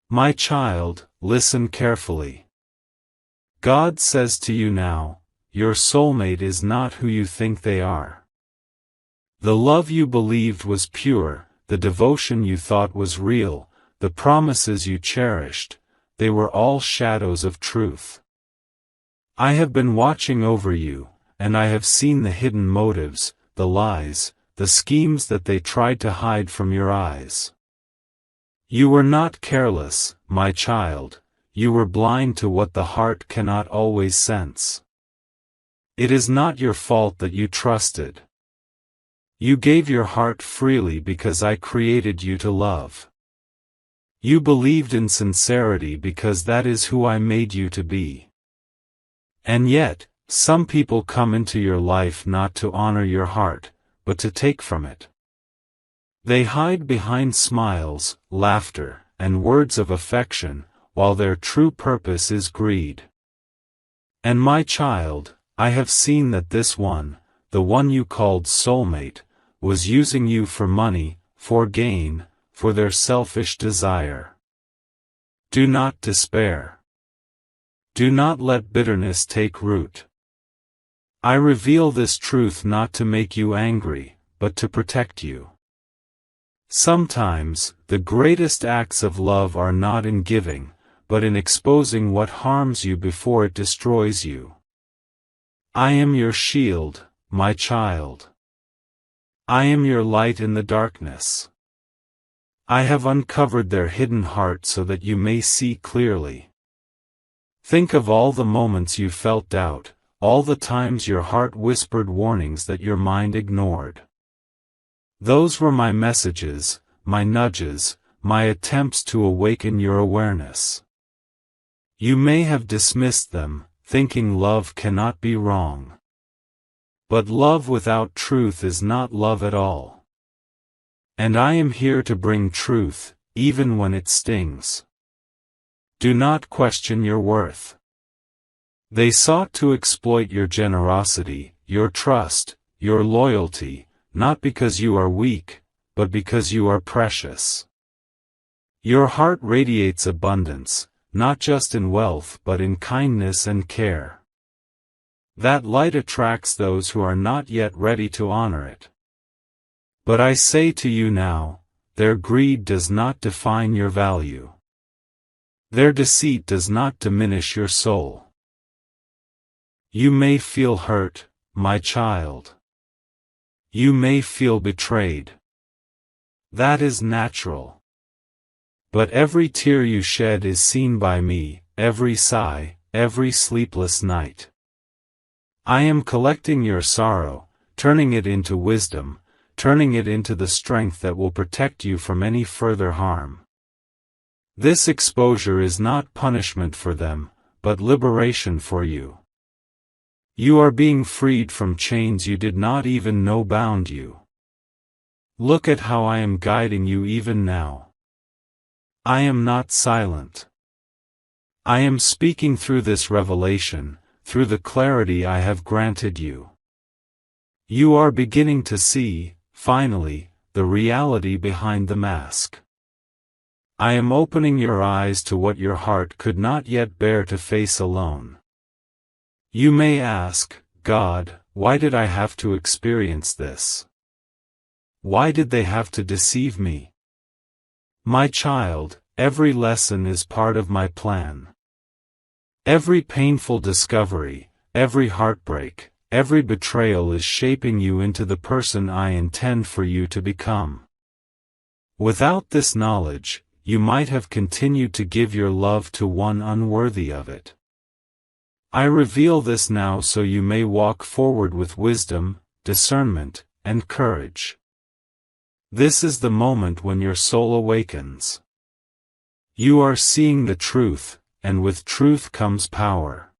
My child, listen carefully. God says to you now, your soulmate is not who you think they are. The love you believed was pure, the devotion you thought was real, the promises you cherished, they were all shadows of truth. I have been watching over you, and I have seen the hidden motives, the lies, the schemes that they tried to hide from your eyes. You were not careless, my child, you were blind to what the heart cannot always sense. It is not your fault that you trusted. You gave your heart freely because I created you to love. You believed in sincerity because that is who I made you to be. And yet, some people come into your life not to honor your heart, but to take from it. They hide behind smiles, laughter, and words of affection, while their true purpose is greed. And my child, I have seen that this one, the one you called soulmate, was using you for money, for gain, for their selfish desire. Do not despair. Do not let bitterness take root. I reveal this truth not to make you angry, but to protect you. Sometimes, the greatest acts of love are not in giving, but in exposing what harms you before it destroys you. I am your shield, my child. I am your light in the darkness. I have uncovered their hidden heart so that you may see clearly. Think of all the moments you felt doubt, all the times your heart whispered warnings that your mind ignored. Those were my messages, my nudges, my attempts to awaken your awareness. You may have dismissed them, thinking love cannot be wrong. But love without truth is not love at all. And I am here to bring truth, even when it stings. Do not question your worth. They sought to exploit your generosity, your trust, your loyalty, not because you are weak, but because you are precious. Your heart radiates abundance, not just in wealth but in kindness and care. That light attracts those who are not yet ready to honor it. But I say to you now, their greed does not define your value. Their deceit does not diminish your soul. You may feel hurt, my child. You may feel betrayed. That is natural. But every tear you shed is seen by me, every sigh, every sleepless night. I am collecting your sorrow, turning it into wisdom, turning it into the strength that will protect you from any further harm. This exposure is not punishment for them, but liberation for you. You are being freed from chains you did not even know bound you. Look at how I am guiding you even now. I am not silent. I am speaking through this revelation, through the clarity I have granted you. You are beginning to see, finally, the reality behind the mask. I am opening your eyes to what your heart could not yet bear to face alone. You may ask, God, why did I have to experience this? Why did they have to deceive me? My child, every lesson is part of my plan. Every painful discovery, every heartbreak, every betrayal is shaping you into the person I intend for you to become. Without this knowledge, you might have continued to give your love to one unworthy of it. I reveal this now so you may walk forward with wisdom, discernment, and courage. This is the moment when your soul awakens. You are seeing the truth, and with truth comes power.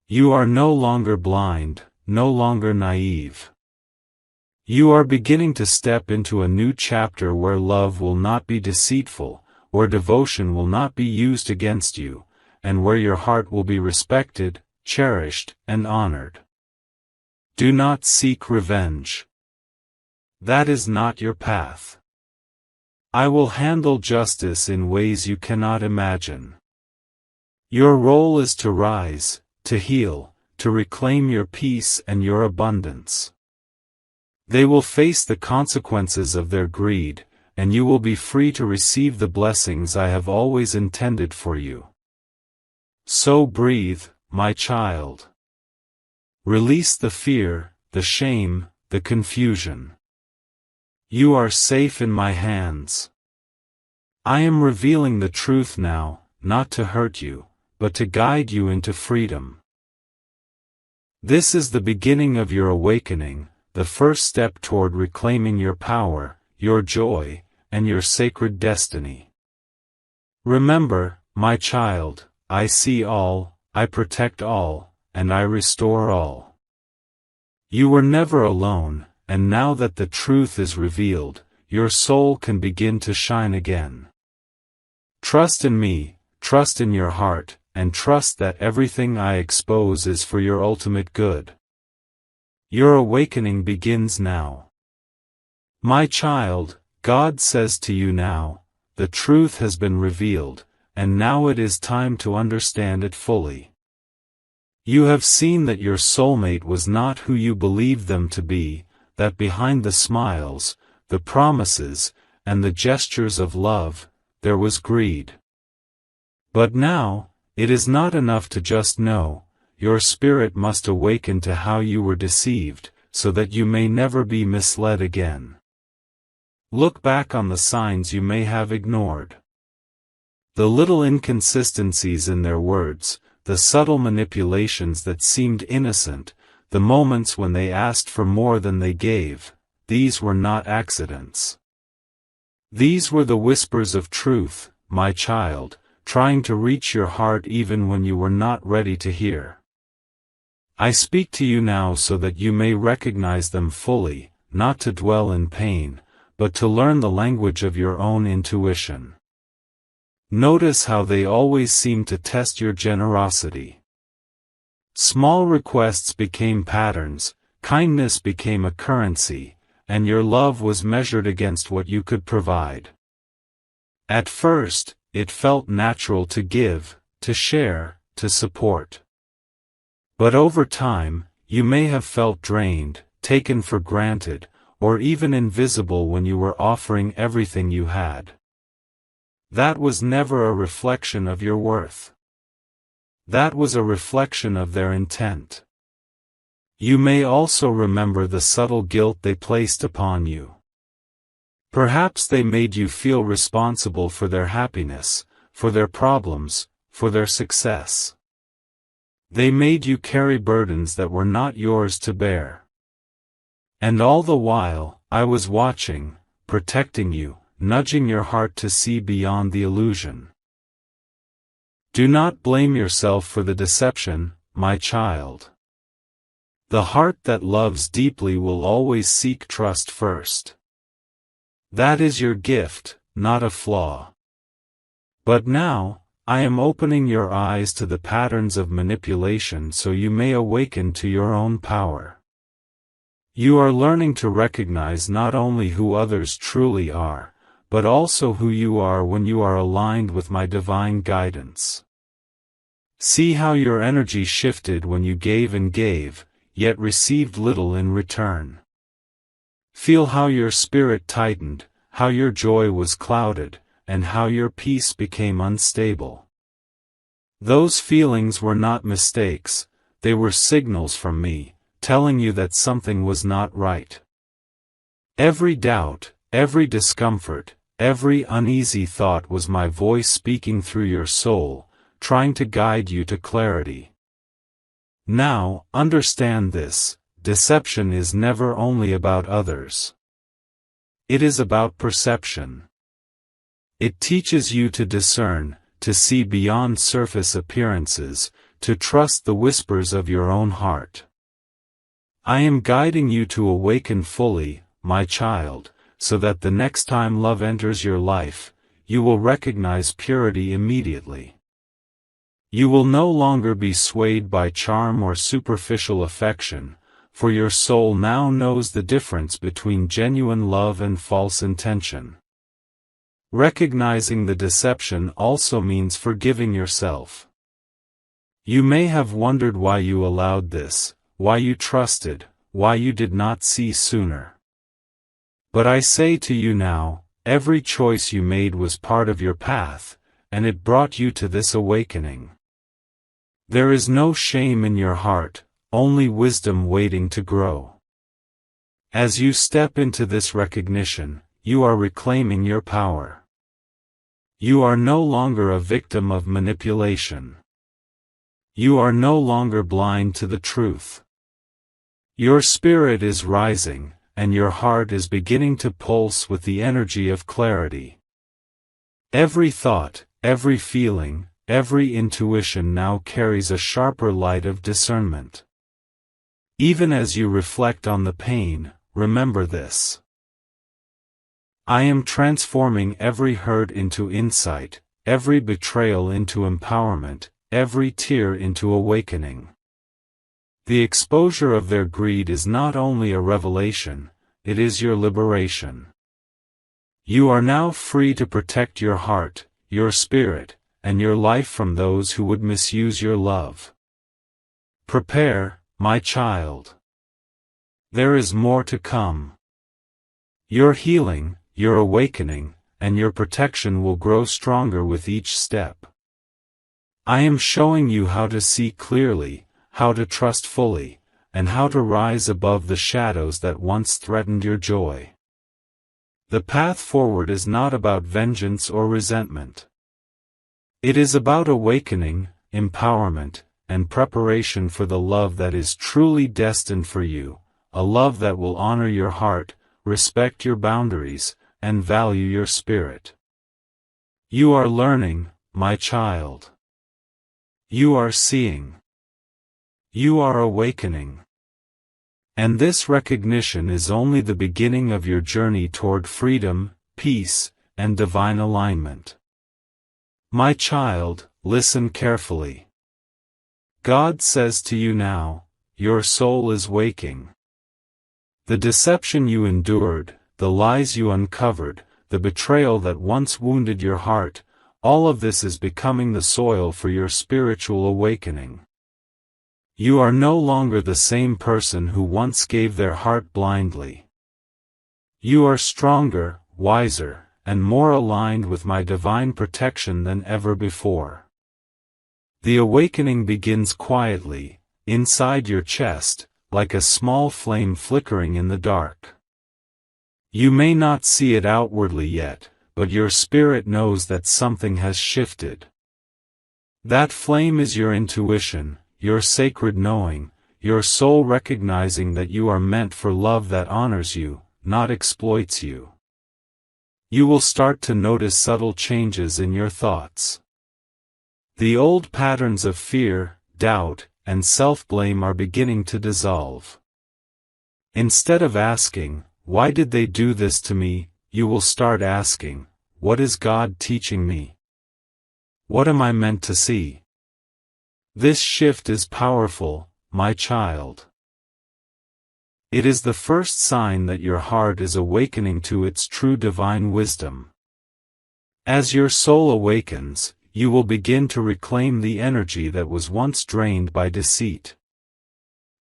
You are no longer blind, no longer naive. You are beginning to step into a new chapter where love will not be deceitful, where devotion will not be used against you, and where your heart will be respected, cherished, and honored. Do not seek revenge. That is not your path. I will handle justice in ways you cannot imagine. Your role is to rise, to heal, to reclaim your peace and your abundance. They will face the consequences of their greed, and you will be free to receive the blessings I have always intended for you. So breathe, my child. Release the fear, the shame, the confusion. You are safe in my hands. I am revealing the truth now, not to hurt you, but to guide you into freedom. This is the beginning of your awakening, the first step toward reclaiming your power, your joy, and your sacred destiny. Remember, my child, I see all, I protect all, and I restore all. You were never alone, and now that the truth is revealed, your soul can begin to shine again. Trust in me, trust in your heart, and trust that everything I expose is for your ultimate good. Your awakening begins now. My child, God says to you now, the truth has been revealed, and now it is time to understand it fully. You have seen that your soulmate was not who you believed them to be, that behind the smiles, the promises, and the gestures of love, there was greed. But now, it is not enough to just know, your spirit must awaken to how you were deceived, so that you may never be misled again. Look back on the signs you may have ignored. The little inconsistencies in their words, the subtle manipulations that seemed innocent, the moments when they asked for more than they gave, these were not accidents. These were the whispers of truth, my child, trying to reach your heart even when you were not ready to hear. I speak to you now so that you may recognize them fully, not to dwell in pain, but to learn the language of your own intuition. Notice how they always seem to test your generosity. Small requests became patterns, kindness became a currency, and your love was measured against what you could provide. At first, it felt natural to give, to share, to support. But over time, you may have felt drained, taken for granted, or even invisible when you were offering everything you had. That was never a reflection of your worth. That was a reflection of their intent. You may also remember the subtle guilt they placed upon you. Perhaps they made you feel responsible for their happiness, for their problems, for their success. They made you carry burdens that were not yours to bear. And all the while, I was watching, protecting you, nudging your heart to see beyond the illusion. Do not blame yourself for the deception, my child. The heart that loves deeply will always seek trust first. That is your gift, not a flaw. But now, I am opening your eyes to the patterns of manipulation so you may awaken to your own power. You are learning to recognize not only who others truly are, but also who you are when you are aligned with my divine guidance. See how your energy shifted when you gave and gave, yet received little in return. Feel how your spirit tightened, how your joy was clouded, and how your peace became unstable. Those feelings were not mistakes, they were signals from me, telling you that something was not right. Every doubt, every discomfort, every uneasy thought was my voice speaking through your soul, trying to guide you to clarity. Now, understand this, deception is never only about others. It is about perception. It teaches you to discern, to see beyond surface appearances, to trust the whispers of your own heart. I am guiding you to awaken fully, my child, so that the next time love enters your life, you will recognize purity immediately. You will no longer be swayed by charm or superficial affection, for your soul now knows the difference between genuine love and false intention. Recognizing the deception also means forgiving yourself. You may have wondered why you allowed this, why you trusted, why you did not see sooner. But I say to you now, every choice you made was part of your path, and it brought you to this awakening. There is no shame in your heart, only wisdom waiting to grow. As you step into this recognition, you are reclaiming your power. You are no longer a victim of manipulation. You are no longer blind to the truth. Your spirit is rising, and your heart is beginning to pulse with the energy of clarity. Every thought, every feeling, every intuition now carries a sharper light of discernment. Even as you reflect on the pain, remember this. I am transforming every hurt into insight, every betrayal into empowerment, every tear into awakening. The exposure of their greed is not only a revelation, it is your liberation. You are now free to protect your heart, your spirit, and your life from those who would misuse your love. Prepare, my child. There is more to come. Your healing, your awakening, and your protection will grow stronger with each step. I am showing you how to see clearly, how to trust fully, and how to rise above the shadows that once threatened your joy. The path forward is not about vengeance or resentment. It is about awakening, empowerment, and preparation for the love that is truly destined for you, a love that will honor your heart, respect your boundaries, and value your spirit. You are learning, my child. You are seeing. You are awakening. And this recognition is only the beginning of your journey toward freedom, peace, and divine alignment. My child, listen carefully. God says to you now, your soul is waking. The deception you endured, the lies you uncovered, the betrayal that once wounded your heart, all of this is becoming the soil for your spiritual awakening. You are no longer the same person who once gave their heart blindly. You are stronger, wiser, and more aligned with my divine protection than ever before. The awakening begins quietly, inside your chest, like a small flame flickering in the dark. You may not see it outwardly yet, but your spirit knows that something has shifted. That flame is your intuition, your sacred knowing, your soul recognizing that you are meant for love that honors you, not exploits you. You will start to notice subtle changes in your thoughts. The old patterns of fear, doubt, and self-blame are beginning to dissolve. Instead of asking, "Why did they do this to me?" you will start asking, "What is God teaching me? What am I meant to see?" This shift is powerful, my child. It is the first sign that your heart is awakening to its true divine wisdom. As your soul awakens, you will begin to reclaim the energy that was once drained by deceit.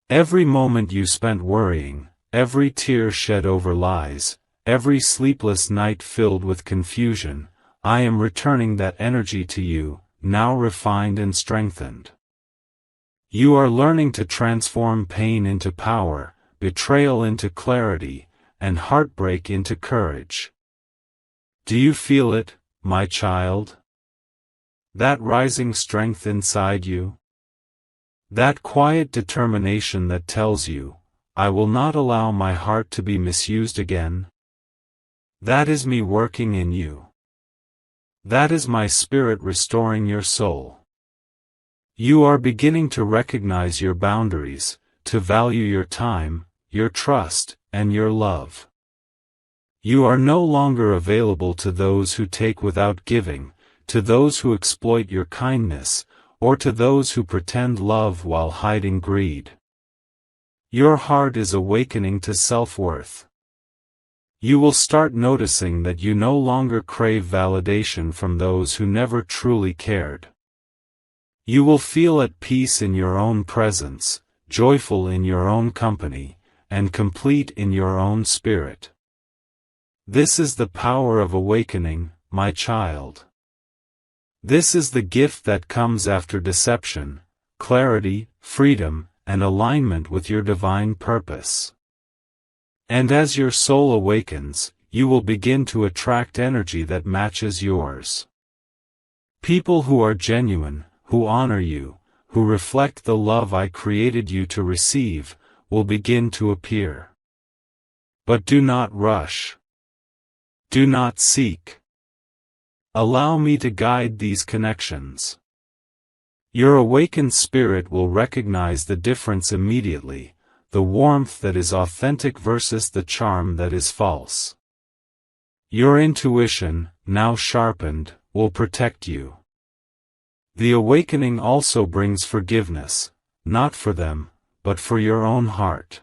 Every moment you spent worrying, every tear shed over lies, every sleepless night filled with confusion, I am returning that energy to you, now refined and strengthened. You are learning to transform pain into power, betrayal into clarity, and heartbreak into courage. Do you feel it, my child? That rising strength inside you? That quiet determination that tells you, "I will not allow my heart to be misused again"? That is me working in you. That is my spirit restoring your soul. You are beginning to recognize your boundaries, to value your time, your trust, and your love. You are no longer available to those who take without giving, to those who exploit your kindness, or to those who pretend love while hiding greed. Your heart is awakening to self-worth. You will start noticing that you no longer crave validation from those who never truly cared. You will feel at peace in your own presence, joyful in your own company, and complete in your own spirit. This is the power of awakening, my child. This is the gift that comes after deception, clarity, freedom, and alignment with your divine purpose. And as your soul awakens, you will begin to attract energy that matches yours. People who are genuine, who honor you, who reflect the love I created you to receive, will begin to appear. But do not rush. Do not seek. Allow me to guide these connections. Your awakened spirit will recognize the difference immediately, the warmth that is authentic versus the charm that is false. Your intuition, now sharpened, will protect you. The awakening also brings forgiveness, not for them, but for your own heart.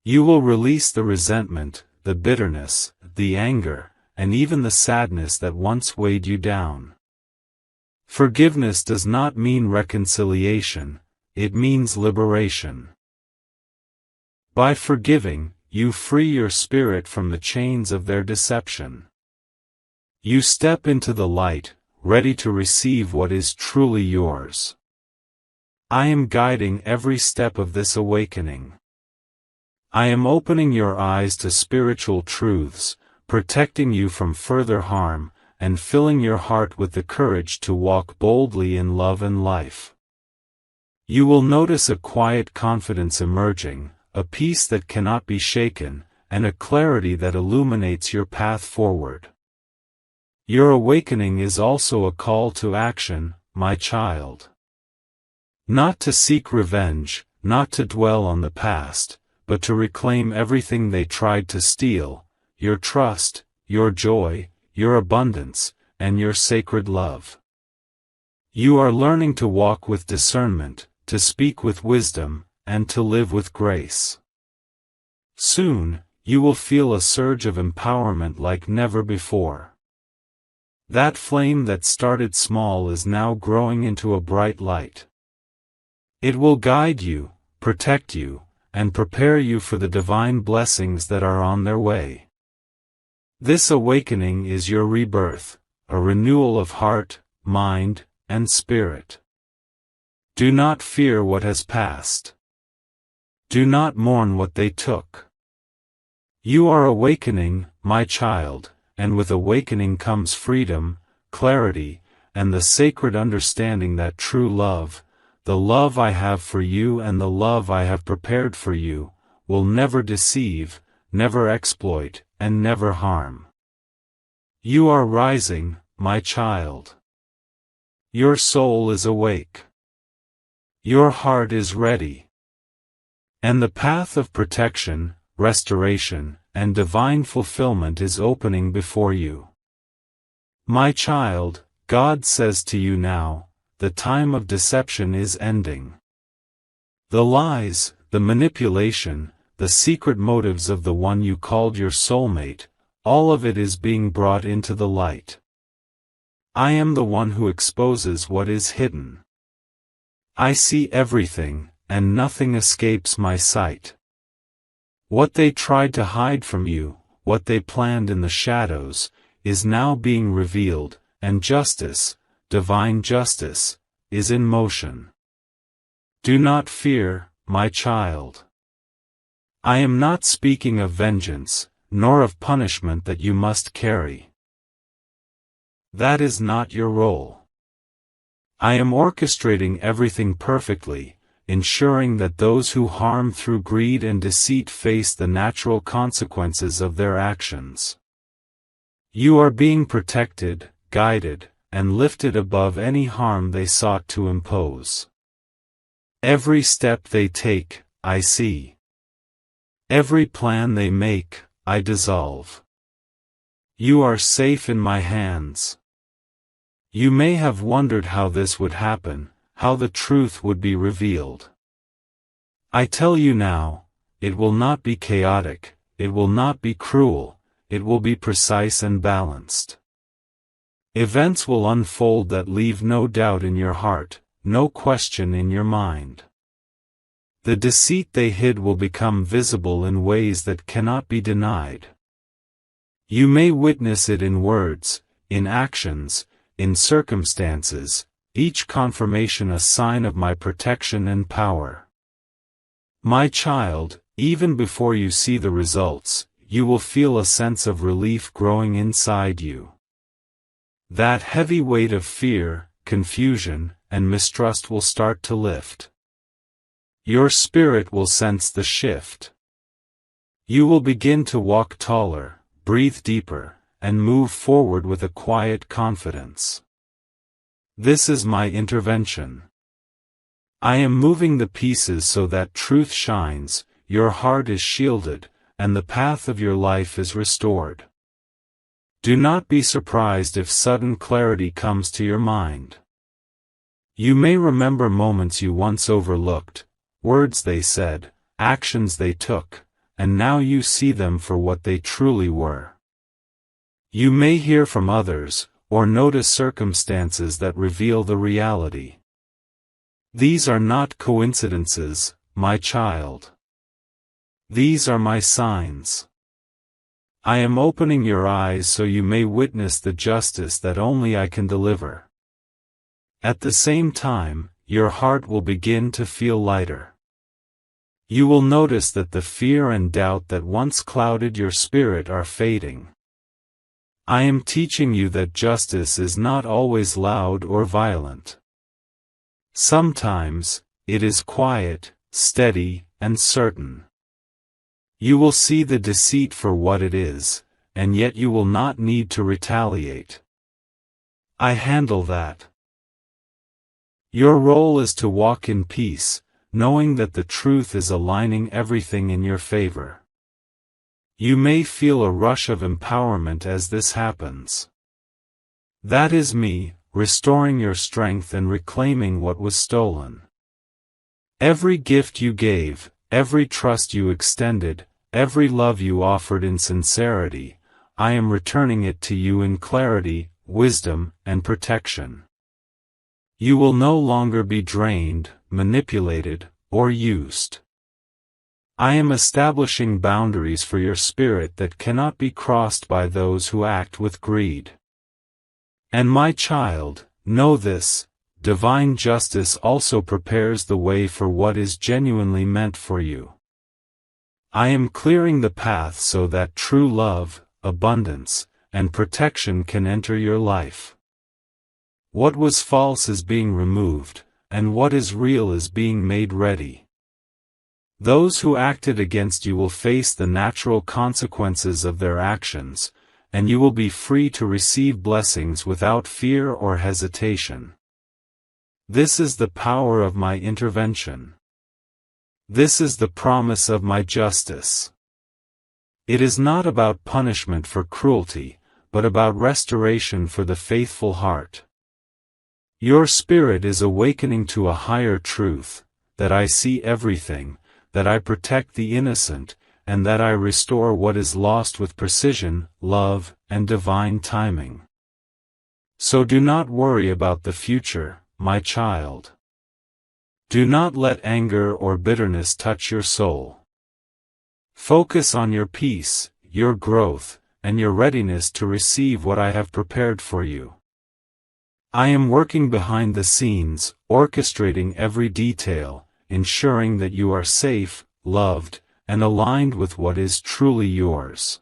You will release the resentment, the bitterness, the anger, and even the sadness that once weighed you down. Forgiveness does not mean reconciliation, it means liberation. By forgiving, you free your spirit from the chains of their deception. You step into the light, ready to receive what is truly yours. I am guiding every step of this awakening. I am opening your eyes to spiritual truths, protecting you from further harm, and filling your heart with the courage to walk boldly in love and life. You will notice a quiet confidence emerging, a peace that cannot be shaken, and a clarity that illuminates your path forward. Your awakening is also a call to action, my child. Not to seek revenge, not to dwell on the past, but to reclaim everything they tried to steal, your trust, your joy, your abundance, and your sacred love. You are learning to walk with discernment, to speak with wisdom, and to live with grace. Soon, you will feel a surge of empowerment like never before. That flame that started small is now growing into a bright light. It will guide you, protect you, and prepare you for the divine blessings that are on their way. This awakening is your rebirth, a renewal of heart, mind, and spirit. Do not fear what has passed. Do not mourn what they took. You are awakening, my child, and with awakening comes freedom, clarity, and the sacred understanding that true love, the love I have for you and the love I have prepared for you, will never deceive, never exploit, and never harm. You are rising, my child. Your soul is awake. Your heart is ready. And the path of protection, restoration, and divine fulfillment is opening before you. My child, God says to you now, the time of deception is ending. The lies, the manipulation, the secret motives of the one you called your soulmate, all of it is being brought into the light. I am the one who exposes what is hidden. I see everything, and nothing escapes my sight. What they tried to hide from you, what they planned in the shadows, is now being revealed, and justice, divine justice, is in motion. Do not fear, my child. I am not speaking of vengeance, nor of punishment that you must carry. That is not your role. I am orchestrating everything perfectly, ensuring that those who harm through greed and deceit face the natural consequences of their actions. You are being protected, guided, and lifted above any harm they sought to impose. Every step they take, I see. Every plan they make, I dissolve. You are safe in my hands. You may have wondered how this would happen, how the truth would be revealed. I tell you now, it will not be chaotic, it will not be cruel, it will be precise and balanced. Events will unfold that leave no doubt in your heart, no question in your mind. The deceit they hid will become visible in ways that cannot be denied. You may witness it in words, in actions, in circumstances, each confirmation a sign of my protection and power. My child, even before you see the results, you will feel a sense of relief growing inside you. That heavy weight of fear, confusion, and mistrust will start to lift. Your spirit will sense the shift. You will begin to walk taller, breathe deeper, and move forward with a quiet confidence. This is my intervention. I am moving the pieces so that truth shines, your heart is shielded, and the path of your life is restored. Do not be surprised if sudden clarity comes to your mind. You may remember moments you once overlooked, words they said, actions they took, and now you see them for what they truly were. You may hear from others, or notice circumstances that reveal the reality. These are not coincidences, my child. These are my signs. I am opening your eyes so you may witness the justice that only I can deliver. At the same time, your heart will begin to feel lighter. You will notice that the fear and doubt that once clouded your spirit are fading. I am teaching you that justice is not always loud or violent. Sometimes, it is quiet, steady, and certain. You will see the deceit for what it is, and yet you will not need to retaliate. I handle that. Your role is to walk in peace, knowing that the truth is aligning everything in your favor. You may feel a rush of empowerment as this happens. That is me, restoring your strength and reclaiming what was stolen. Every gift you gave, every trust you extended, every love you offered in sincerity, I am returning it to you in clarity, wisdom, and protection. You will no longer be drained, manipulated, or used. I am establishing boundaries for your spirit that cannot be crossed by those who act with greed. And my child, know this, divine justice also prepares the way for what is genuinely meant for you. I am clearing the path so that true love, abundance, and protection can enter your life. What was false is being removed, and what is real is being made ready. Those who acted against you will face the natural consequences of their actions, and you will be free to receive blessings without fear or hesitation. This is the power of my intervention. This is the promise of my justice. It is not about punishment for cruelty, but about restoration for the faithful heart. Your spirit is awakening to a higher truth, that I see everything, that I protect the innocent, and that I restore what is lost with precision, love, and divine timing. So do not worry about the future, my child. Do not let anger or bitterness touch your soul. Focus on your peace, your growth, and your readiness to receive what I have prepared for you. I am working behind the scenes, orchestrating every detail, ensuring that you are safe, loved, and aligned with what is truly yours.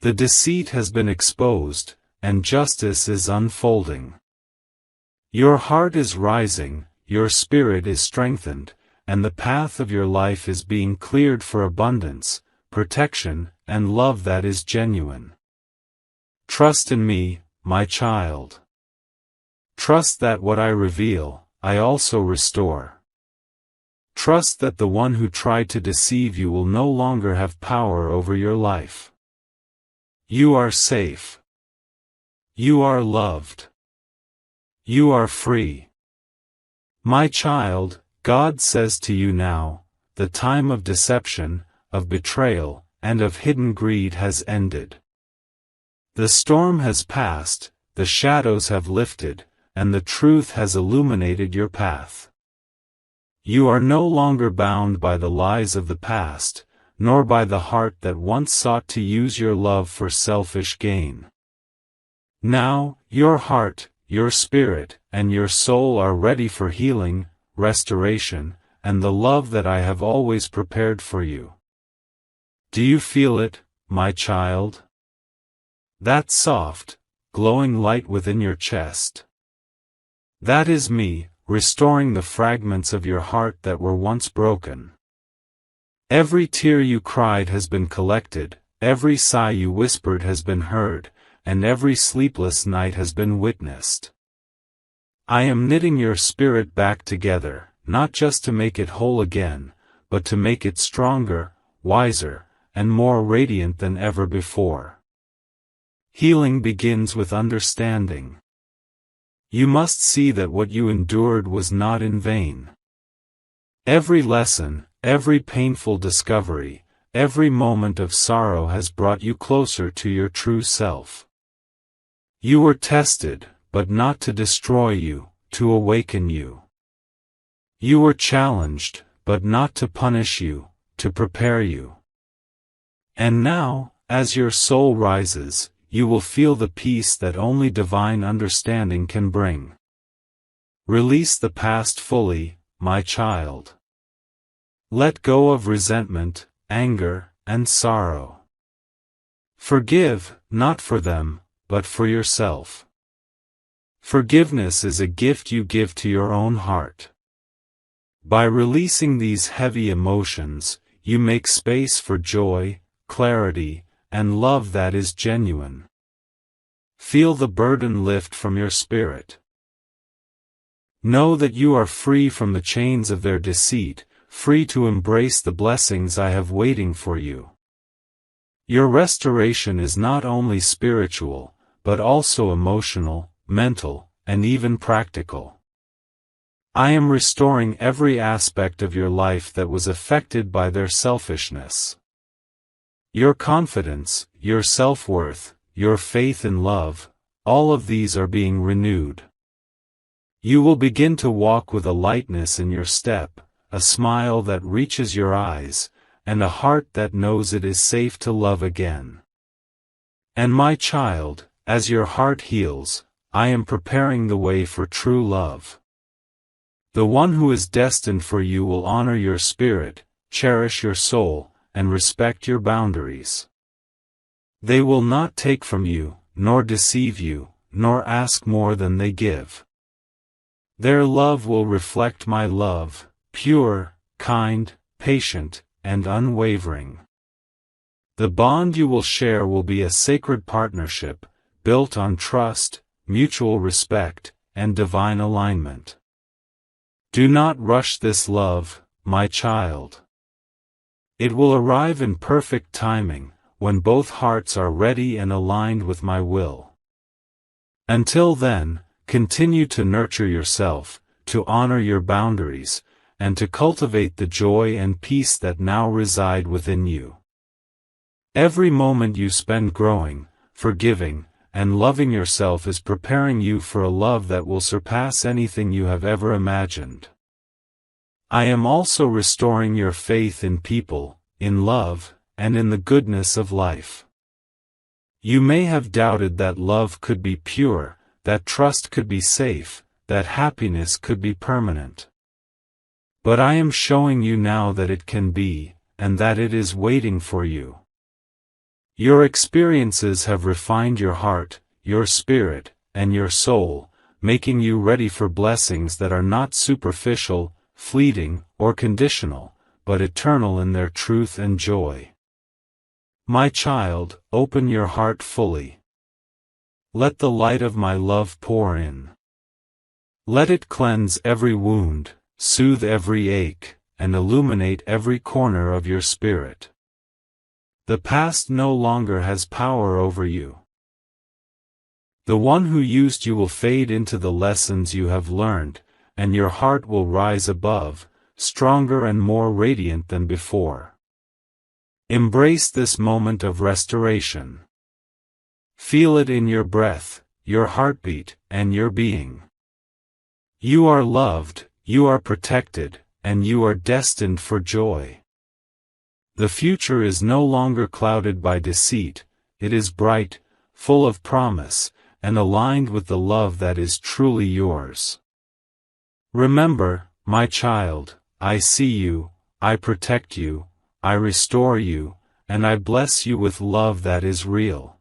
The deceit has been exposed, and justice is unfolding. Your heart is rising, your spirit is strengthened, and the path of your life is being cleared for abundance, protection, and love that is genuine. Trust in me, my child. Trust that what I reveal, I also restore. Trust that the one who tried to deceive you will no longer have power over your life. You are safe. You are loved. You are free. My child, God says to you now, the time of deception, of betrayal, and of hidden greed has ended. The storm has passed, the shadows have lifted, and the truth has illuminated your path. You are no longer bound by the lies of the past, nor by the heart that once sought to use your love for selfish gain. Now, your heart, your spirit, and your soul are ready for healing, restoration, and the love that I have always prepared for you. Do you feel it, my child? That soft, glowing light within your chest. That is me, restoring the fragments of your heart that were once broken. Every tear you cried has been collected, every sigh you whispered has been heard, and every sleepless night has been witnessed. I am knitting your spirit back together, not just to make it whole again, but to make it stronger, wiser, and more radiant than ever before. Healing begins with understanding. You must see that what you endured was not in vain. Every lesson, every painful discovery, every moment of sorrow has brought you closer to your true self. You were tested, but not to destroy you, to awaken you. You were challenged, but not to punish you, to prepare you. And now, as your soul rises, you will feel the peace that only divine understanding can bring. Release the past fully, my child. Let go of resentment, anger, and sorrow. Forgive, not for them, but for yourself. Forgiveness is a gift you give to your own heart. By releasing these heavy emotions, you make space for joy, clarity, and love that is genuine. Feel the burden lift from your spirit. Know that you are free from the chains of their deceit, free to embrace the blessings I have waiting for you. Your restoration is not only spiritual, but also emotional, mental, and even practical. I am restoring every aspect of your life that was affected by their selfishness. Your confidence, your self-worth, your faith in love, all of these are being renewed. You will begin to walk with a lightness in your step, a smile that reaches your eyes, and a heart that knows it is safe to love again. And my child, as your heart heals, I am preparing the way for true love. The one who is destined for you will honor your spirit, cherish your soul, and respect your boundaries. They will not take from you, nor deceive you, nor ask more than they give. Their love will reflect my love, pure, kind, patient, and unwavering. The bond you will share will be a sacred partnership, built on trust, mutual respect, and divine alignment. Do not rush this love, my child. It will arrive in perfect timing, when both hearts are ready and aligned with my will. Until then, continue to nurture yourself, to honor your boundaries, and to cultivate the joy and peace that now reside within you. Every moment you spend growing, forgiving, and loving yourself is preparing you for a love that will surpass anything you have ever imagined. I am also restoring your faith in people, in love, and in the goodness of life. You may have doubted that love could be pure, that trust could be safe, that happiness could be permanent. But I am showing you now that it can be, and that it is waiting for you. Your experiences have refined your heart, your spirit, and your soul, making you ready for blessings that are not superficial, fleeting, or conditional, but eternal in their truth and joy. My child, open your heart fully. Let the light of my love pour in. Let it cleanse every wound, soothe every ache, and illuminate every corner of your spirit. The past no longer has power over you. The one who used you will fade into the lessons you have learned, and your heart will rise above, stronger and more radiant than before. Embrace this moment of restoration. Feel it in your breath, your heartbeat, and your being. You are loved, you are protected, and you are destined for joy. The future is no longer clouded by deceit, it is bright, full of promise, and aligned with the love that is truly yours. Remember, my child, I see you, I protect you, I restore you, and I bless you with love that is real.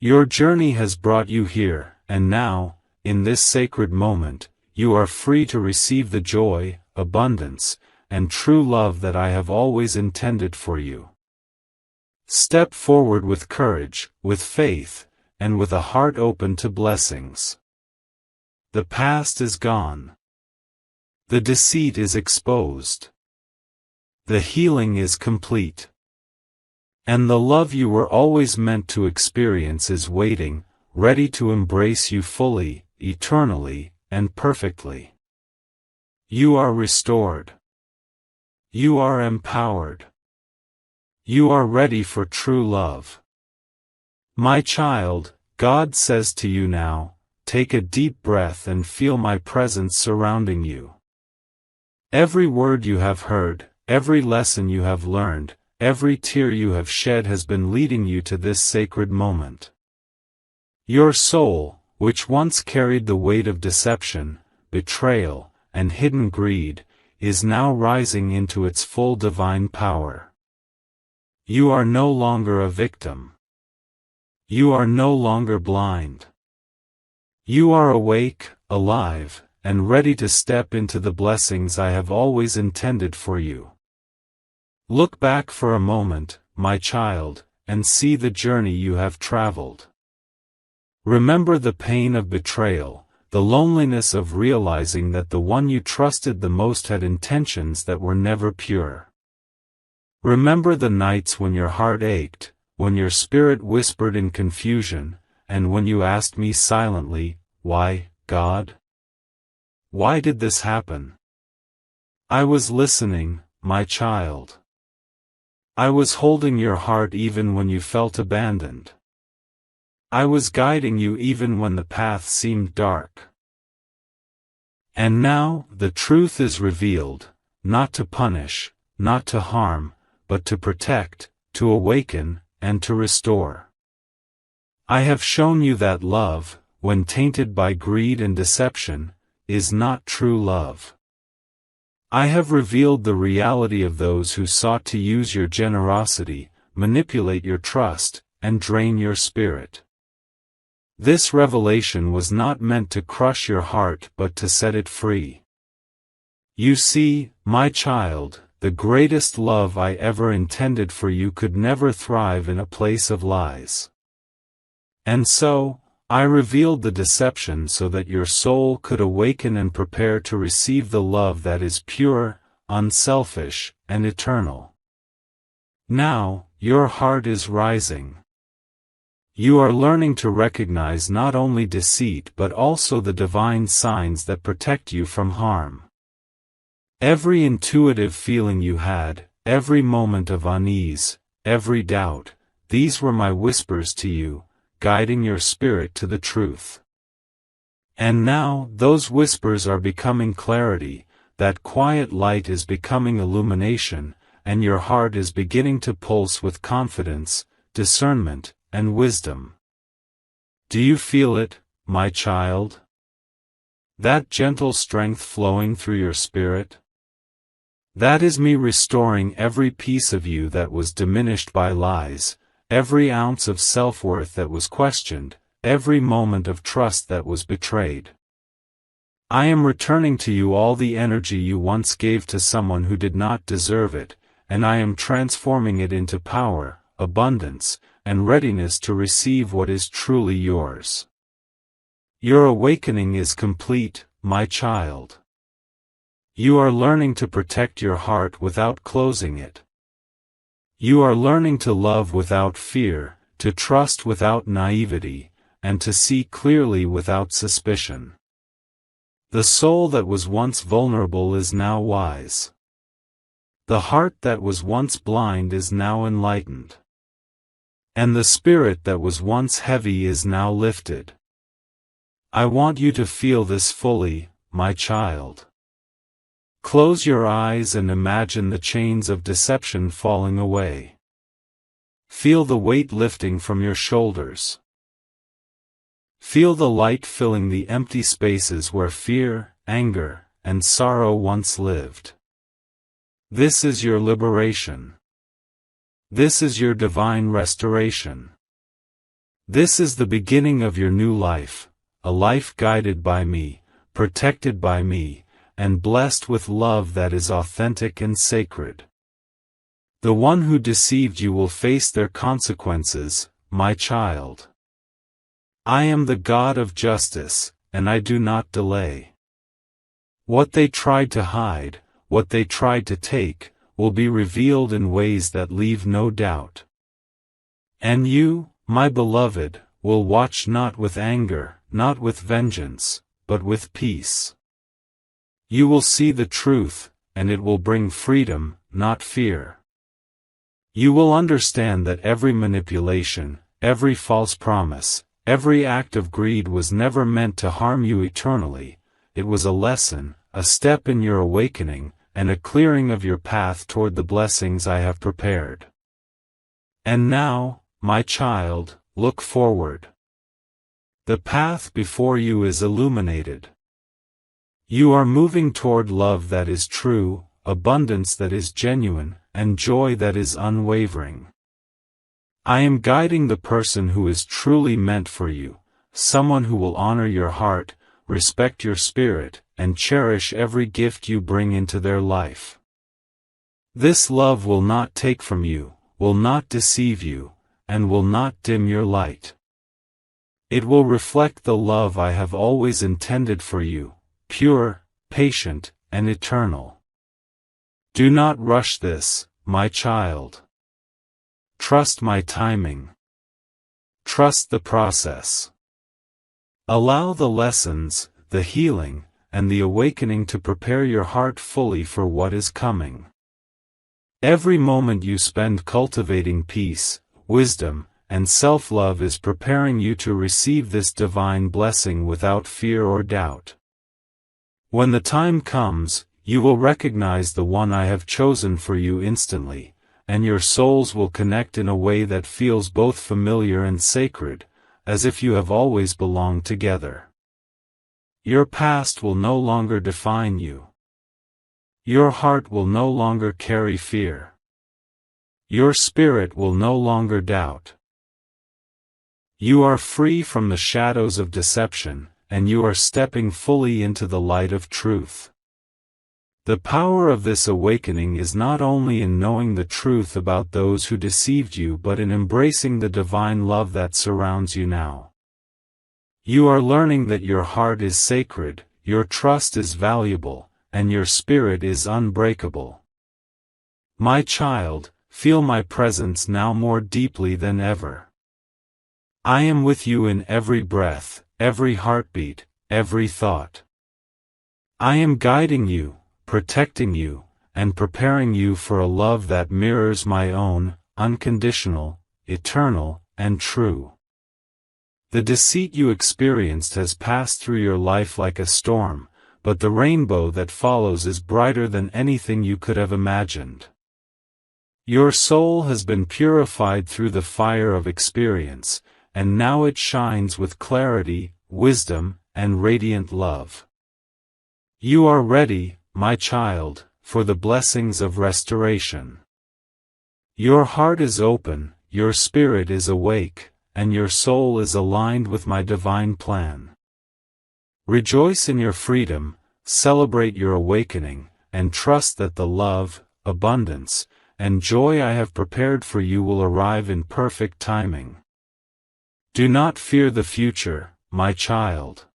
Your journey has brought you here, and now, in this sacred moment, you are free to receive the joy, abundance, and true love that I have always intended for you. Step forward with courage, with faith, and with a heart open to blessings. The past is gone. The deceit is exposed. The healing is complete. And the love you were always meant to experience is waiting, ready to embrace you fully, eternally, and perfectly. You are restored. You are empowered. You are ready for true love. My child, God says to you now, take a deep breath and feel my presence surrounding you. Every word you have heard, every lesson you have learned, every tear you have shed has been leading you to this sacred moment. Your soul, which once carried the weight of deception, betrayal, and hidden greed, is now rising into its full divine power. You are no longer a victim. You are no longer blind. You are awake, alive, and ready to step into the blessings I have always intended for you. Look back for a moment, my child, and see the journey you have traveled. Remember the pain of betrayal, the loneliness of realizing that the one you trusted the most had intentions that were never pure. Remember the nights when your heart ached, when your spirit whispered in confusion, and when you asked me silently, "Why, God? Why did this happen?" I was listening, my child. I was holding your heart even when you felt abandoned. I was guiding you even when the path seemed dark. And now, the truth is revealed, not to punish, not to harm, but to protect, to awaken, and to restore. I have shown you that love, when tainted by greed and deception, is not true love. I have revealed the reality of those who sought to use your generosity, manipulate your trust, and drain your spirit. This revelation was not meant to crush your heart but to set it free. You see, my child, the greatest love I ever intended for you could never thrive in a place of lies. And so, I revealed the deception so that your soul could awaken and prepare to receive the love that is pure, unselfish, and eternal. Now, your heart is rising. You are learning to recognize not only deceit but also the divine signs that protect you from harm. Every intuitive feeling you had, every moment of unease, every doubt, these were my whispers to you, guiding your spirit to the truth. And now, those whispers are becoming clarity, that quiet light is becoming illumination, and your heart is beginning to pulse with confidence, discernment, and wisdom. Do you feel it, my child? That gentle strength flowing through your spirit? That is me restoring every piece of you that was diminished by lies, every ounce of self-worth that was questioned, every moment of trust that was betrayed. I am returning to you all the energy you once gave to someone who did not deserve it, and I am transforming it into power, abundance, and readiness to receive what is truly yours. Your awakening is complete, my child. You are learning to protect your heart without closing it. You are learning to love without fear, to trust without naivety, and to see clearly without suspicion. The soul that was once vulnerable is now wise. The heart that was once blind is now enlightened. And the spirit that was once heavy is now lifted. I want you to feel this fully, my child. Close your eyes and imagine the chains of deception falling away. Feel the weight lifting from your shoulders. Feel the light filling the empty spaces where fear, anger, and sorrow once lived. This is your liberation. This is your divine restoration. This is the beginning of your new life, a life guided by me, protected by me, and blessed with love that is authentic and sacred. The one who deceived you will face their consequences, my child. I am the God of justice, and I do not delay. What they tried to hide, what they tried to take, will be revealed in ways that leave no doubt. And you, my beloved, will watch not with anger, not with vengeance, but with peace. You will see the truth, and it will bring freedom, not fear. You will understand that every manipulation, every false promise, every act of greed was never meant to harm you eternally. It was a lesson, a step in your awakening, and a clearing of your path toward the blessings I have prepared. And now, my child, look forward. The path before you is illuminated. You are moving toward love that is true, abundance that is genuine, and joy that is unwavering. I am guiding the person who is truly meant for you, someone who will honor your heart, respect your spirit, and cherish every gift you bring into their life. This love will not take from you, will not deceive you, and will not dim your light. It will reflect the love I have always intended for you, pure, patient, and eternal. Do not rush this, my child. Trust my timing. Trust the process. Allow the lessons, the healing, and the awakening to prepare your heart fully for what is coming. Every moment you spend cultivating peace, wisdom, and self-love is preparing you to receive this divine blessing without fear or doubt. When the time comes, you will recognize the one I have chosen for you instantly, and your souls will connect in a way that feels both familiar and sacred, as if you have always belonged together. Your past will no longer define you. Your heart will no longer carry fear. Your spirit will no longer doubt. You are free from the shadows of deception, and you are stepping fully into the light of truth. The power of this awakening is not only in knowing the truth about those who deceived you but in embracing the divine love that surrounds you now. You are learning that your heart is sacred, your trust is valuable, and your spirit is unbreakable. My child, feel my presence now more deeply than ever. I am with you in every breath, every heartbeat, every thought. I am guiding you, protecting you, and preparing you for a love that mirrors my own, unconditional, eternal, and true. The deceit you experienced has passed through your life like a storm, but the rainbow that follows is brighter than anything you could have imagined. Your soul has been purified through the fire of experience, and now it shines with clarity, wisdom, and radiant love. You are ready, my child, for the blessings of restoration. Your heart is open, your spirit is awake, and your soul is aligned with my divine plan. Rejoice in your freedom, celebrate your awakening, and trust that the love, abundance, and joy I have prepared for you will arrive in perfect timing. Do not fear the future, my child.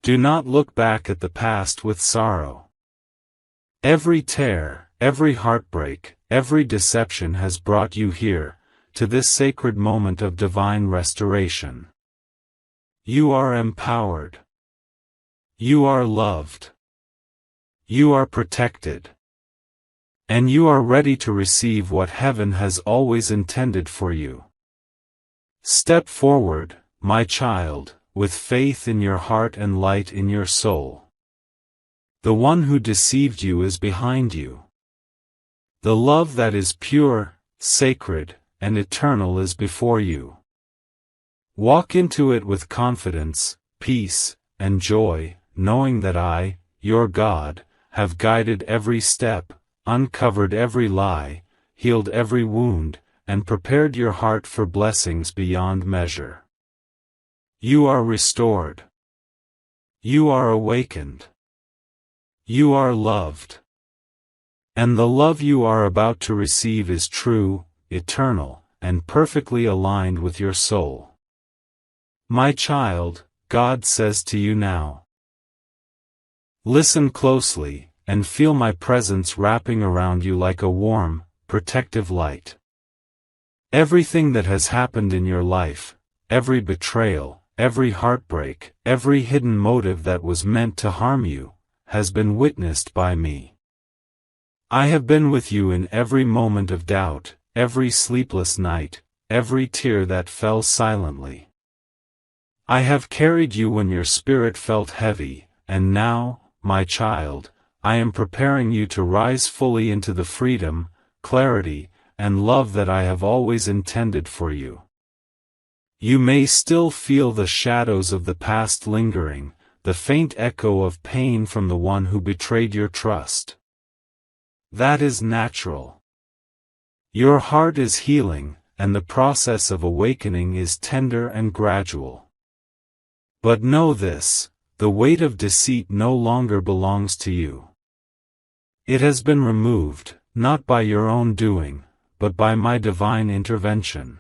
Do not look back at the past with sorrow. Every tear, every heartbreak, every deception has brought you here, to this sacred moment of divine restoration. You are empowered. You are loved. You are protected. And you are ready to receive what heaven has always intended for you. Step forward, my child, with faith in your heart and light in your soul. The one who deceived you is behind you. The love that is pure, sacred, and eternal is before you. Walk into it with confidence, peace, and joy, knowing that I, your God, have guided every step, uncovered every lie, healed every wound, and prepared your heart for blessings beyond measure. You are restored. You are awakened. You are loved. And the love you are about to receive is true, eternal, and perfectly aligned with your soul. My child, God says to you now. Listen closely, and feel my presence wrapping around you like a warm, protective light. Everything that has happened in your life, every betrayal, every heartbreak, every hidden motive that was meant to harm you, has been witnessed by me. I have been with you in every moment of doubt, every sleepless night, every tear that fell silently. I have carried you when your spirit felt heavy, and now, my child, I am preparing you to rise fully into the freedom, clarity, and love that I have always intended for you. You may still feel the shadows of the past lingering, the faint echo of pain from the one who betrayed your trust. That is natural. Your heart is healing, and the process of awakening is tender and gradual. But know this, the weight of deceit no longer belongs to you. It has been removed, not by your own doing, but by my divine intervention.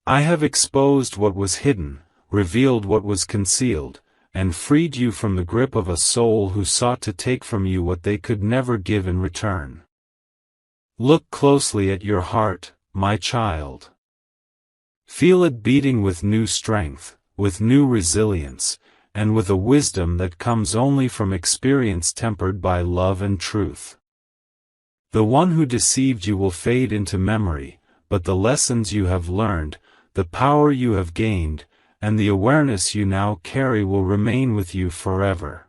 I have exposed what was hidden, revealed what was concealed, and freed you from the grip of a soul who sought to take from you what they could never give in return. Look closely at your heart, my child. Feel it beating with new strength, with new resilience, and with a wisdom that comes only from experience tempered by love and truth. The one who deceived you will fade into memory, but the lessons you have learned, the power you have gained, and the awareness you now carry will remain with you forever.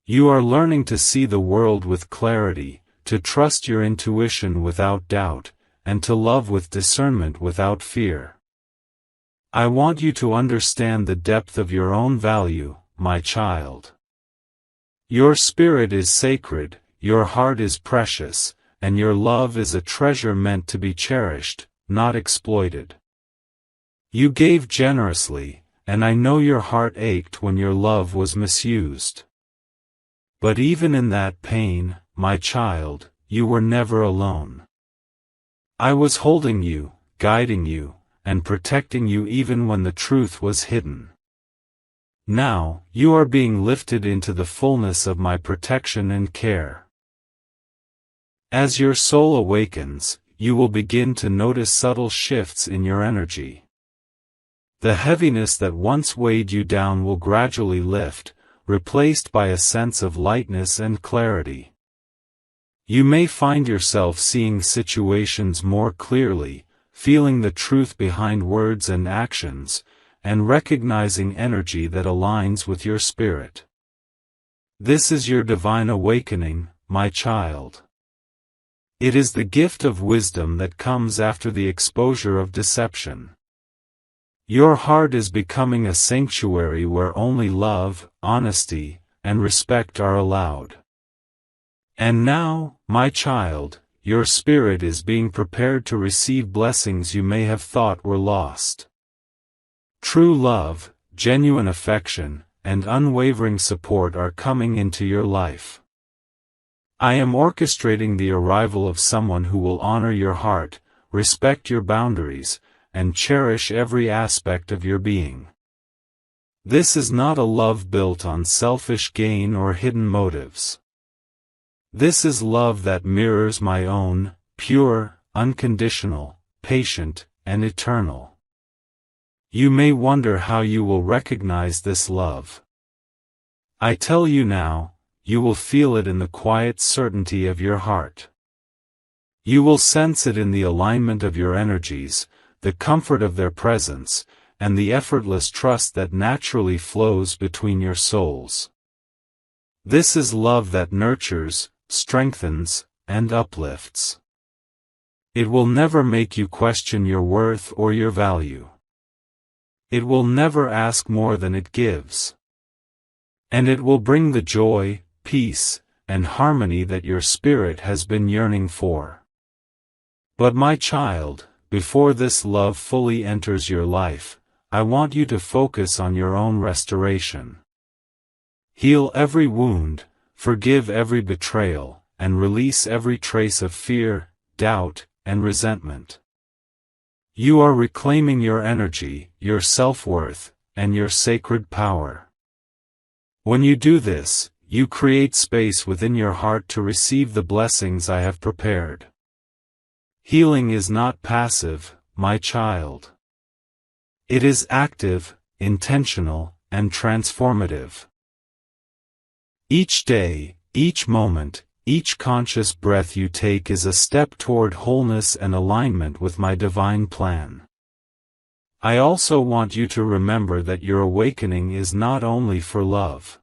You are learning to see the world with clarity, to trust your intuition without doubt, and to love with discernment without fear. I want you to understand the depth of your own value, my child. Your spirit is sacred, your heart is precious, and your love is a treasure meant to be cherished, not exploited. You gave generously, and I know your heart ached when your love was misused. But even in that pain, my child, you were never alone. I was holding you, guiding you, and protecting you even when the truth was hidden. Now, you are being lifted into the fullness of my protection and care. As your soul awakens, you will begin to notice subtle shifts in your energy. The heaviness that once weighed you down will gradually lift, replaced by a sense of lightness and clarity. You may find yourself seeing situations more clearly, feeling the truth behind words and actions, and recognizing energy that aligns with your spirit. This is your divine awakening, my child. It is the gift of wisdom that comes after the exposure of deception. Your heart is becoming a sanctuary where only love, honesty, and respect are allowed. And now, my child, your spirit is being prepared to receive blessings you may have thought were lost. True love, genuine affection, and unwavering support are coming into your life. I am orchestrating the arrival of someone who will honor your heart, respect your boundaries, and cherish every aspect of your being. This is not a love built on selfish gain or hidden motives. This is love that mirrors my own, pure, unconditional, patient, and eternal. You may wonder how you will recognize this love. I tell you now, you will feel it in the quiet certainty of your heart. You will sense it in the alignment of your energies, the comfort of their presence, and the effortless trust that naturally flows between your souls. This is love that nurtures, strengthens, and uplifts. It will never make you question your worth or your value. It will never ask more than it gives. And it will bring the joy, peace, and harmony that your spirit has been yearning for. But my child, before this love fully enters your life, I want you to focus on your own restoration. Heal every wound, forgive every betrayal, and release every trace of fear, doubt, and resentment. You are reclaiming your energy, your self-worth, and your sacred power. When you do this, you create space within your heart to receive the blessings I have prepared. Healing is not passive, my child. It is active, intentional, and transformative. Each day, each moment, each conscious breath you take is a step toward wholeness and alignment with my divine plan. I also want you to remember that your awakening is not only for love.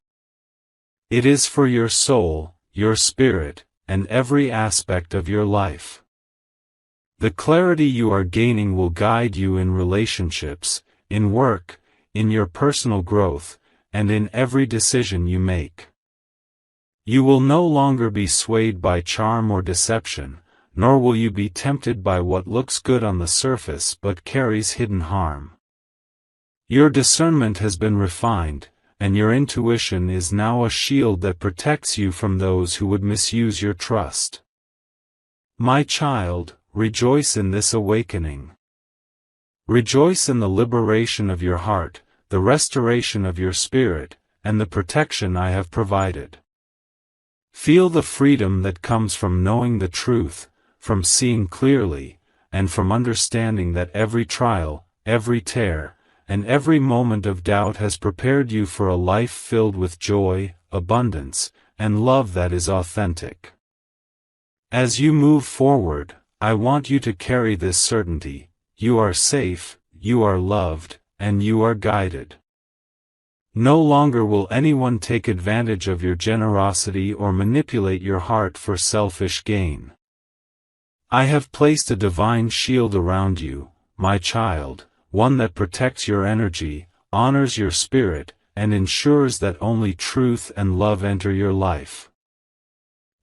It is for your soul, your spirit, and every aspect of your life. The clarity you are gaining will guide you in relationships, in work, in your personal growth, and in every decision you make. You will no longer be swayed by charm or deception, nor will you be tempted by what looks good on the surface but carries hidden harm. Your discernment has been refined, and your intuition is now a shield that protects you from those who would misuse your trust. My child, rejoice in this awakening. Rejoice in the liberation of your heart, the restoration of your spirit, and the protection I have provided. Feel the freedom that comes from knowing the truth, from seeing clearly, and from understanding that every trial, every tear, and every moment of doubt has prepared you for a life filled with joy, abundance, and love that is authentic. As you move forward, I want you to carry this certainty: you are safe, you are loved, and you are guided. No longer will anyone take advantage of your generosity or manipulate your heart for selfish gain. I have placed a divine shield around you, my child, one that protects your energy, honors your spirit, and ensures that only truth and love enter your life.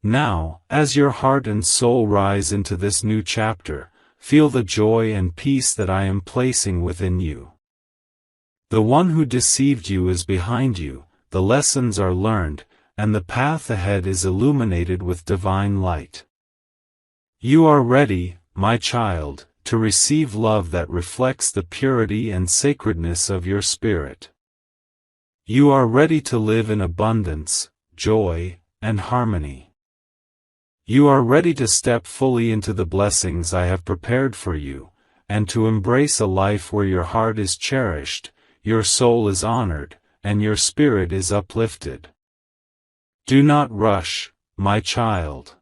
Now, as your heart and soul rise into this new chapter, feel the joy and peace that I am placing within you. The one who deceived you is behind you, the lessons are learned, and the path ahead is illuminated with divine light. You are ready, my child, to receive love that reflects the purity and sacredness of your spirit. You are ready to live in abundance, joy, and harmony. You are ready to step fully into the blessings I have prepared for you, and to embrace a life where your heart is cherished, your soul is honored, and your spirit is uplifted. Do not rush, my child.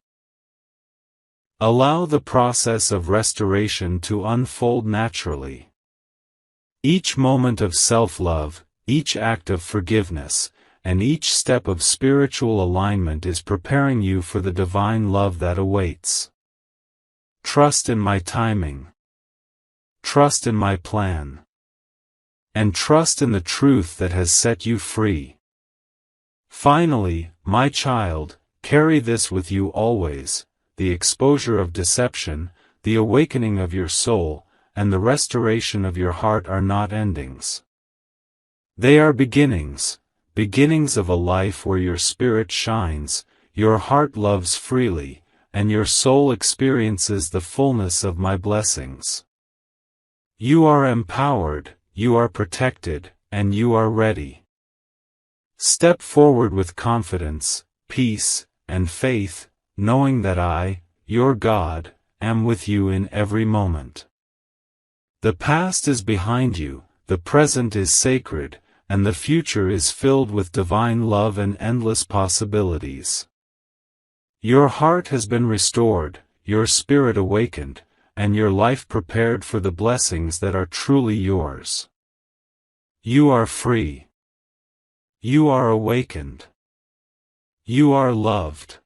Allow the process of restoration to unfold naturally. Each moment of self-love, each act of forgiveness, and each step of spiritual alignment is preparing you for the divine love that awaits. Trust in my timing. Trust in my plan. And trust in the truth that has set you free. Finally, my child, carry this with you always: the exposure of deception, the awakening of your soul, and the restoration of your heart are not endings. They are beginnings, beginnings of a life where your spirit shines, your heart loves freely, and your soul experiences the fullness of my blessings. You are empowered, you are protected, and you are ready. Step forward with confidence, peace, and faith, knowing that I, your God, am with you in every moment. The past is behind you, the present is sacred, and the future is filled with divine love and endless possibilities. Your heart has been restored, your spirit awakened, and your life prepared for the blessings that are truly yours. You are free. You are awakened. You are loved.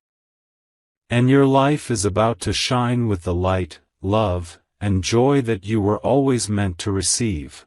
And your life is about to shine with the light, love, and joy that you were always meant to receive.